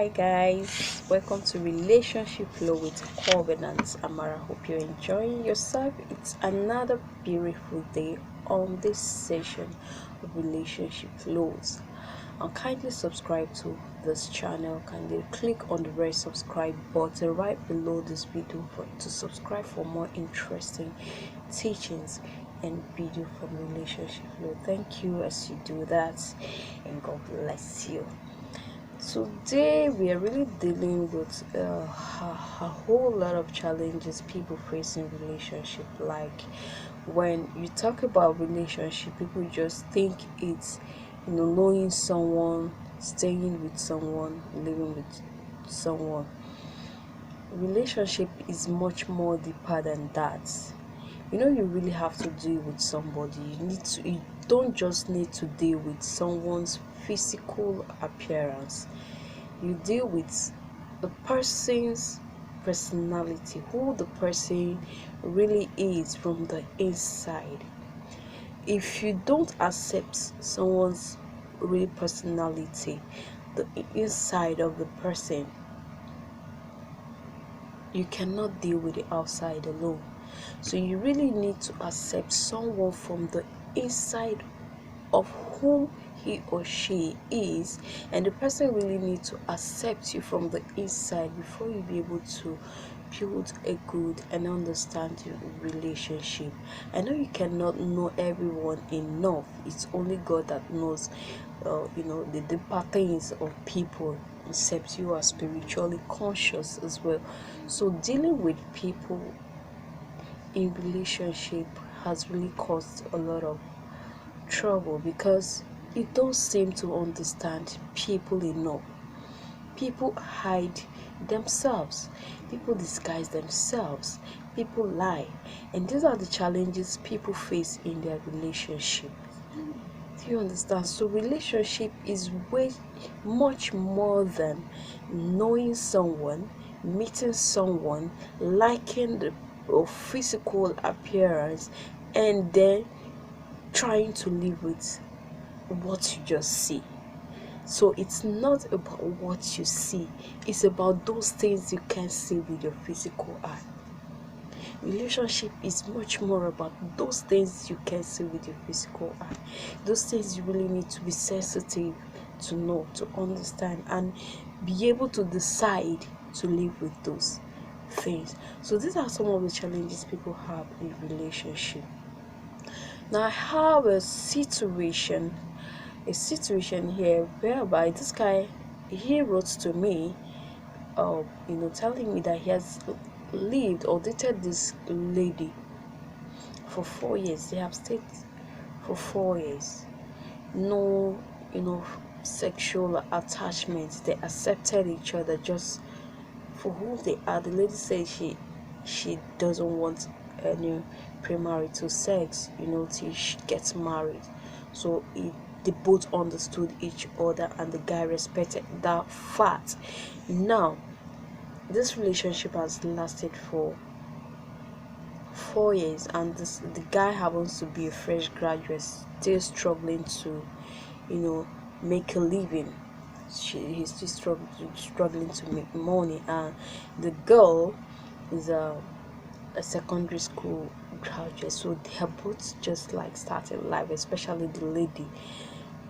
Hi guys, welcome to Relationship Flow with Covenant. Amara, hope you're enjoying yourself. It's another beautiful day on this session of Relationship Flows. And kindly subscribe to this channel. Kindly click on the red subscribe button right below this video to subscribe for more interesting teachings and video from Relationship Flow. Thank you as you do that, and God bless you. Today we are really dealing with a whole lot of challenges people face in relationship. Like when you talk about relationship, people just think it's knowing someone, staying with someone, living with someone. Relationship is much more deeper than that. You really have to deal with somebody. You don't just need to deal with someone's physical appearance. You deal with the person's personality, who the person really is from the inside. If you don't accept someone's real personality, the inside of the person, you cannot deal with the outside alone. So you really need to accept someone from the inside of whom he or she is, and the person really needs to accept you from the inside before you be able to build a good and understanding relationship. I know you cannot know everyone enough. It's only God that knows the deeper things of people, except you are spiritually conscious as well. So dealing with people in relationship has really caused a lot of trouble because you don't seem to understand people enough. People hide themselves, people disguise themselves, people lie, and these are the challenges people face in their relationship. Do you understand? So relationship is way much more than knowing someone, meeting someone, liking the physical appearance, and then trying to live with what you just see. So it's not about what you see, it's about those things you can't see with your physical eye. Relationship is much more about those things you can see with your physical eye. Those things you really need to be sensitive to know, to understand, and be able to decide to live with those things. So these are some of the challenges people have in relationship. Now I have a situation here whereby this guy, he wrote to me telling me that he has lived or dated this lady for 4 years. They have stayed for 4 years. No, sexual attachment. They accepted each other just for who they are. The lady said she doesn't want any premarital sex, till she gets married. So they both understood each other, and the guy respected that fact. Now, this relationship has lasted for 4 years, and the guy happens to be a fresh graduate, still struggling to, make a living. He's still struggling to make money, and the girl is a secondary school graduate, so they are both just like starting life, especially the lady.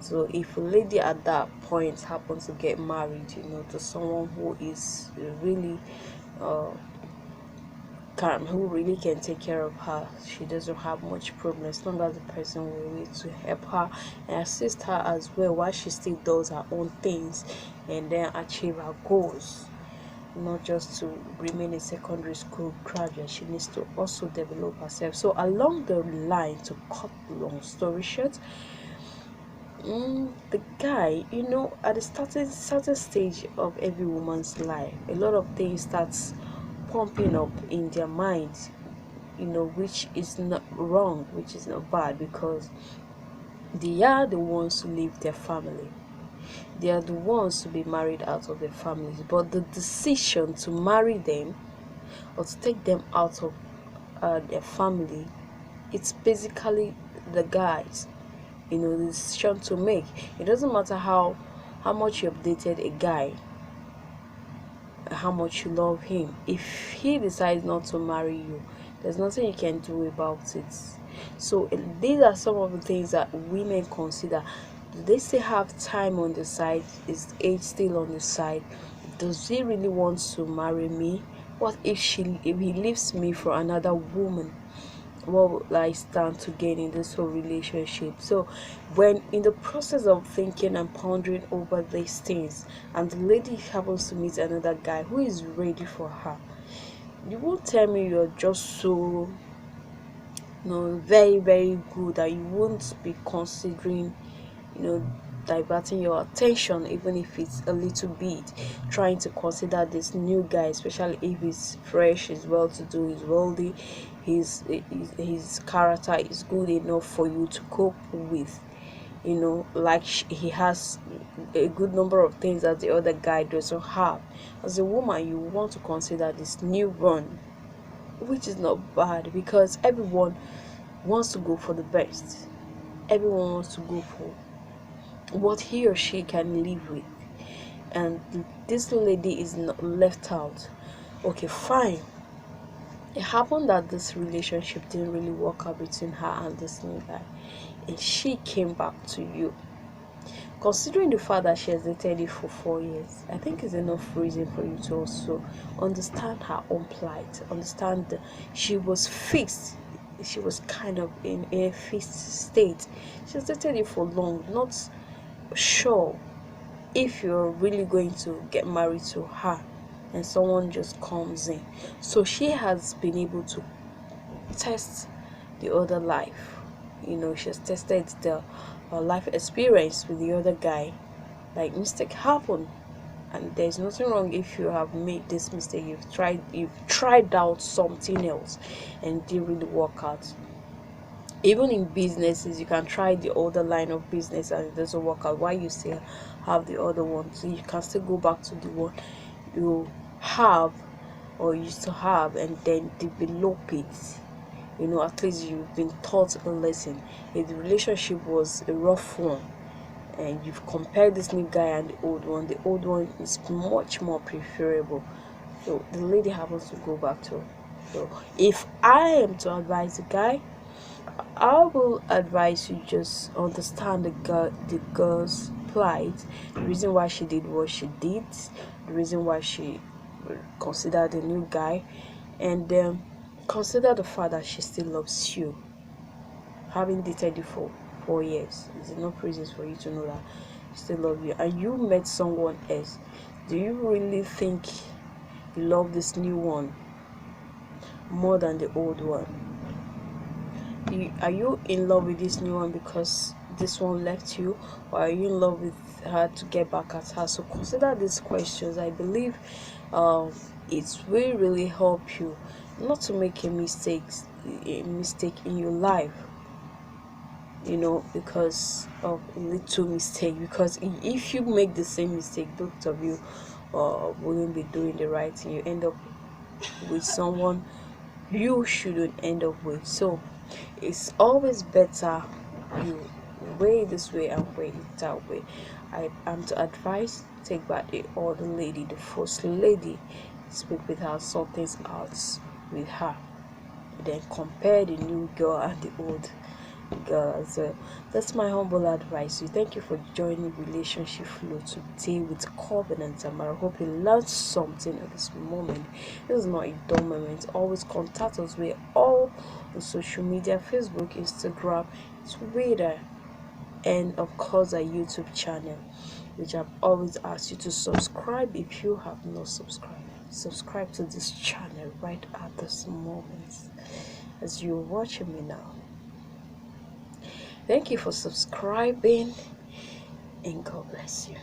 So if a lady at that point happens to get married, to someone who is really who really can take care of her, she doesn't have much problem as long as the person will need to help her and assist her as well while she still does her own things and then achieve her goals. Not just to remain a secondary school graduate, she needs to also develop herself. So along the line, to cut long story short, the guy, at the certain stage of every woman's life, a lot of things starts pumping up in their minds, which is not wrong, which is not bad, because they are the ones who leave their family. They are the ones to be married out of their families, but the decision to marry them or to take them out of their family, it's basically the guys, the decision to make. It doesn't matter how much you have dated a guy, how much you love him. If he decides not to marry you, there's nothing you can do about it. So these are some of the things that women consider. Do they still have time on the side? Is age still on the side? Does he really want to marry me? What if he leaves me for another woman? What will I stand to gain in this whole relationship? So when in the process of thinking and pondering over these things, and the lady happens to meet another guy who is ready for her, you won't tell me you're just so, very very good that you won't be considering, diverting your attention, even if it's a little bit, trying to consider this new guy, especially if he's fresh, he's well to do, he's wealthy, his character is good enough for you to cope with. Like he has a good number of things that the other guy doesn't have. As a woman, you want to consider this new one, which is not bad, because everyone wants to go for the best. Everyone wants to go for what he or she can live with, and this lady is not left out. Okay, fine. It happened that this relationship didn't really work out between her and this new guy, and she came back to you. Considering the fact that she has dated you for 4 years, I think is enough reason for you to also understand her own plight. Understand that she was fixed. She was kind of in a fixed state. She has dated you for long, not sure if you're really going to get married to her, and someone just comes in. So she has been able to test the other life. She has tested the life experience with the other guy. Like, mistake happen, and there's nothing wrong if you have made this mistake. You've tried out something else and it didn't really work out. Even in businesses, you can try the other line of business and it doesn't work out, why you still have the other one, so you can still go back to the one you have or used to have, and then develop it. At least you've been taught a lesson. If the relationship was a rough one and you've compared this new guy and the old one is much more preferable, so the lady happens to go back to. So if I am to advise the guy, I will advise you just understand the girl's plight, the reason why she did what she did, the reason why she considered a new guy, and consider the fact that she still loves you. Having dated you for 4 years is enough reasons for you to know that she still loves you, and you met someone else. Do you really think you love this new one more than the old one? Are you in love with this new one because this one left you, or are you in love with her to get back at her? So consider these questions. I believe it will really help you not to make a mistake in your life, because of a little mistake. Because if you make the same mistake, both of you wouldn't be doing the right thing. You end up with someone you shouldn't end up with. So it's always better you weigh this way and weigh it that way. I am to advise, take back the other lady, the first lady, speak with her, sort things out with her, then compare the new girl and the old girl. So that's my humble advice. So thank you for joining Relationship Flow today with Covenant, and I hope you learned something at this moment. This is not a dull moment. Always contact us. We're all on social media: Facebook, Instagram, Twitter, and of course our YouTube channel, which I've always asked you to subscribe. If you have not subscribe to this channel right at this moment as you're watching me now. Thank you for subscribing, and God bless you.